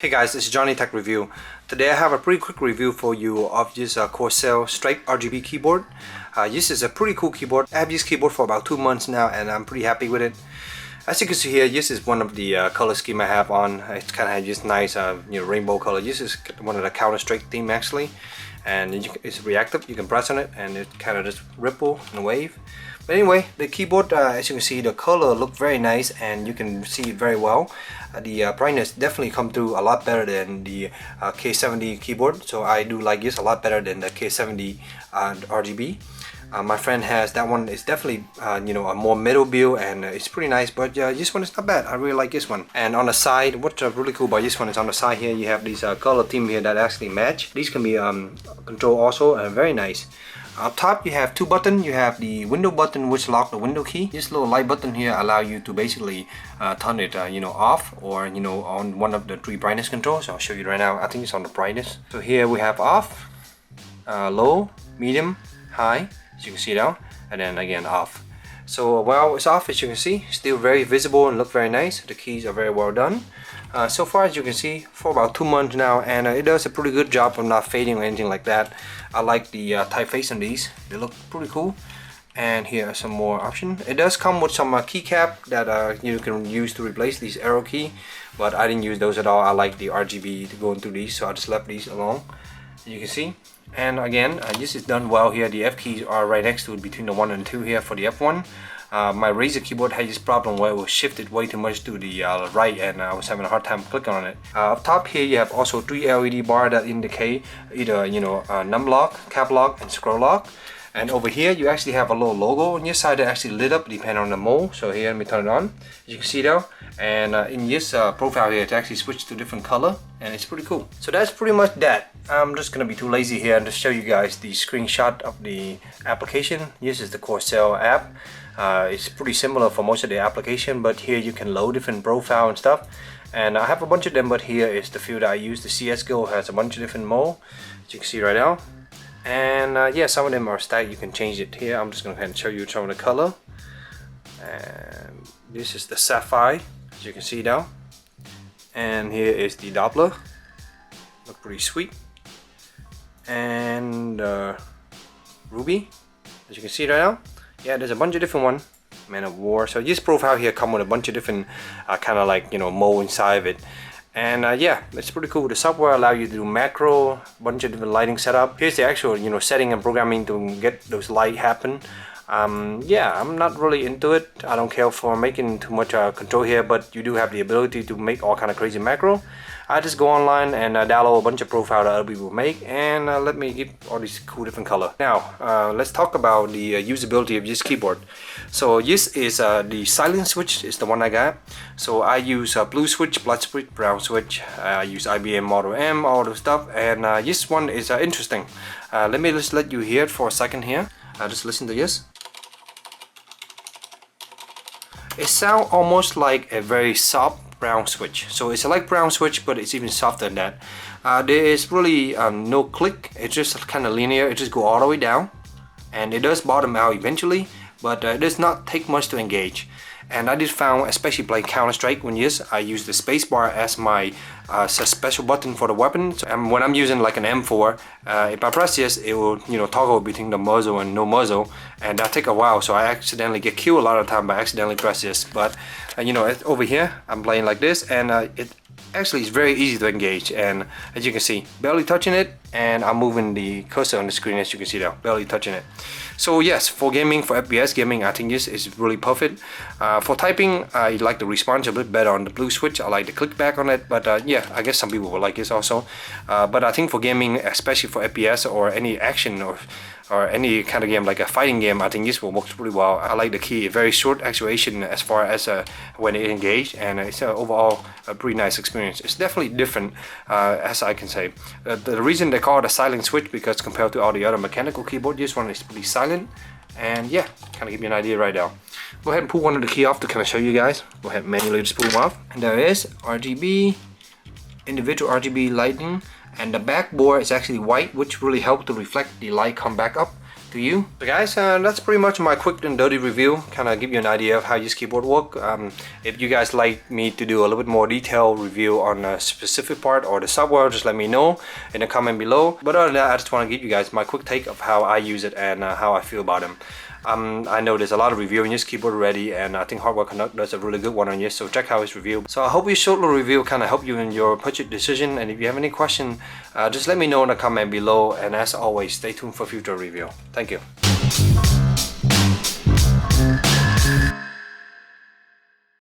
Hey guys, it's Johnny Tech Review. Today I have a pretty quick review for you of this Corsair Stripe RGB keyboard. This is a pretty cool keyboard. I have this keyboard for about 2 months now and I'm pretty happy with it. As you can see here, this is one of the color scheme I have on. It's kind of has this nice rainbow color. This is one of the Counter-Strike theme actually. And it's reactive, you can press on it and it kind of just ripple and wave. But anyway, the keyboard, as you can see, the color look very nice and you can see it very well. The brightness definitely come through a lot better than the K70 keyboard, so I do like this a lot better than the K70 RGB. My friend has that one. It's definitely a more middle build and it's pretty nice, but this one is not bad. I really like this one. And on the side, what's really cool about this one is on the side here you have these color theme here that actually match. These can be controlled also and very nice. Up top you have two buttons. You have the window button which lock the window key. This little light button here allow you to basically turn it off or on one of the three brightness controls. So I'll show you right now. I think it's on the brightness. So here we have off, low, medium, high, as you can see now, and then again off. So while it's off, as you can see, still very visible and look very nice. The keys are very well done. So far, as you can see, for about 2 months now, and it does a pretty good job of not fading or anything like that. I like the typeface on these. They look pretty cool. And here are some more options. It does come with some keycap that you can use to replace these arrow key, but I didn't use those at all. I like the RGB to go into these, so I just left these alone. You can see. And again, this is done well here. The F keys are right next to it between the 1 and 2 here for the F1. My Razer keyboard had this problem where it was shifted way too much to the right and I was having a hard time clicking on it. Up top here you have also 3 LED bar that indicate either num lock, cap lock and scroll lock. And over here you actually have a little logo on your side that actually lit up depending on the mode. So here, let me turn it on. As you can see there. And in this profile here, it actually switched to different color and it's pretty cool. So that's pretty much that. I'm just gonna be too lazy here and just show you guys the screenshot of the application. This is the Corsair app. It's pretty similar for most of the application, but here you can load different profile and stuff. And I have a bunch of them, but here is the few that I use. The CSGO has a bunch of different mode, as you can see right now. And yeah, some of them are stacked. You can change it here. I'm just gonna go ahead and show you some of the color. And this is the Sapphire, as you can see now. And here is the Doppler. Look pretty sweet. And Ruby, as you can see right now. Yeah, there's a bunch of different ones. Man of War. So this profile here come with a bunch of different kind of like mode inside of it. And yeah, it's pretty cool. The software allow you to do macro, bunch of different lighting setup. Here's the actual setting and programming to get those light happen. Yeah, I'm not really into it. I don't care for making too much control here, but you do have the ability to make all kind of crazy macro. I just go online and download a bunch of profile that other people make and let me get all these cool different color. Now, let's talk about the usability of this keyboard. So this is the silent switch is the one I got. So I use blue switch, blood switch, brown switch. I use IBM Model M, all the stuff. And this one is interesting. Let me just let you hear it for a second here. Just listen to this. It sounds almost like a very soft brown switch. So it's like brown switch, but it's even softer than that. There is really no click. It's just kind of linear. It just go all the way down, and it does bottom out eventually, but it does not take much to engage. And I did found, especially playing Counter-Strike, when I use the spacebar as my special button for the weapon. And when I'm using like an M4, if I press this, it will toggle between the muzzle and no muzzle, and that take a while. So I accidentally get killed a lot of the time by accidentally press this. But over here, I'm playing like this, and it actually is very easy to engage. And as you can see, barely touching it, and I'm moving the cursor on the screen, as you can see there, barely touching it. So yes, for gaming, for FPS gaming, I think this is really perfect. For typing, I like the response a bit better on the blue switch. I like the click back on it, but yeah, I guess some people will like this also. But I think for gaming, especially for FPS or any action or any kind of game like a fighting game, I think this will work pretty well. I like the key, very short actuation as far as when it engaged, and it's overall a pretty nice experience. It's definitely different, as I can say. The reason they call it a silent switch because compared to all the other mechanical keyboard, this one is pretty silent. And yeah, kind of give you an idea right now. Go ahead and pull one of the key off to kind of show you guys. Go ahead and manually just pull them off. And there is RGB, individual RGB lighting. And the backboard is actually white, which really helps to reflect the light come back up. to you. So guys, that's pretty much my quick and dirty review, kind of give you an idea of how this keyboard work. If you guys like me to do a little bit more detailed review on a specific part or the software, just let me know in the comment below. But other than that, I just want to give you guys my quick take of how I use it and how I feel about them. I know there's a lot of review on this keyboard already, and I think Hardware Canuck does a really good one on this, so check out his review. So I hope this short little review kind of help you in your purchase decision, and if you have any question, just let me know in the comment below, and as always, stay tuned for future review. Thank you.